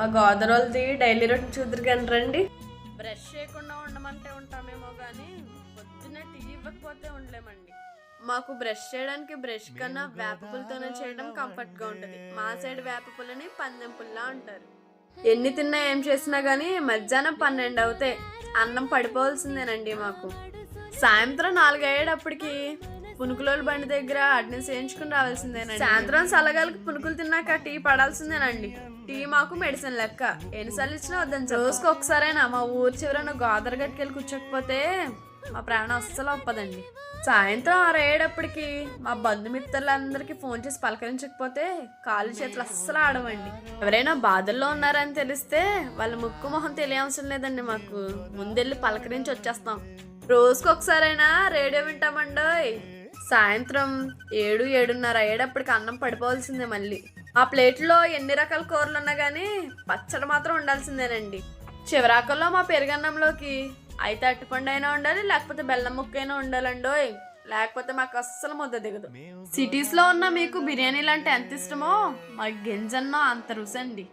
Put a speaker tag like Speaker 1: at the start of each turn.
Speaker 1: మా గోదరోళ్ళది daily routine చూద్దరు కానీ రండి. బ్రష్ చేయకుండా ఉండమంటే ఉంటామేమో కానీ పొద్దున్నే టీ ఇవ్వకపోతే ఉండలేమండి. మాకు బ్రష్ చేయడానికి బ్రష్ కన్నా వేపపులతోనే చేయడం కంఫర్ట్గా ఉంటుంది. మా సైడ్ వేపపులని పందెం పుల్లా అంటారు. ఎన్ని తిన్నా ఏం చేసినా కానీ మధ్యాహ్నం 12 అవుతాయి, అన్నం పడిపోవాల్సిందేనండి మాకు. సాయంత్రం 4 అయ్యేటప్పటికి పునుకులోళ్ళ బండి దగ్గర అడ్ని చేయించుకుని రావాల్సిందేనండి. సాయంత్రం సలగాలకి పునుకులు తిన్నాక టీ పడాల్సిందేనండి. టీ మాకు మెడిసిన్ లెక్క, ఎన్నిసార్లు ఇచ్చినా వద్దని రోజుకి ఒకసారైనా మా ఊరు చివరన గోదర గట్టుకెళ్ళి కూర్చోకపోతే మా ప్రాణం అస్సలు ఒప్పదండి. సాయంత్రం 6 అయ్యేటప్పటికి మా బంధుమిత్రులందరికీ ఫోన్ చేసి పలకరించకపోతే కాళ్ళు చేతులు అస్సలు ఆడవండి. ఎవరైనా బాధల్లో ఉన్నారని తెలిస్తే వాళ్ళ ముక్కు మొహం తెలియవసరం లేదండి, మాకు ముందెళ్ళి పలకరించి వచ్చేస్తాం. రోజుకి ఒకసారైనా రేడియో వింటామండోయ్. సాయంత్రం 7, 7:30 అయ్యేటప్పటికి అన్నం పడిపోవాల్సిందే మళ్ళీ. ఆ ప్లేట్లో ఎన్ని రకాల కూరలు ఉన్నా కానీ పచ్చడి మాత్రం ఉండాల్సిందేనండి. చివరాకల్లో మా పెరుగన్నంలోకి అయితే అట్టుపండు అయినా ఉండాలి, లేకపోతే బెల్లం ముక్క అయినా ఉండాలండోయ్. లేకపోతే మాకు అస్సలు ముద్ద దిగదు. సిటీస్లో ఉన్న మీకు బిర్యానీలు అంటే ఎంత ఇష్టమో, మా గింజన్నో అంత రుసండి.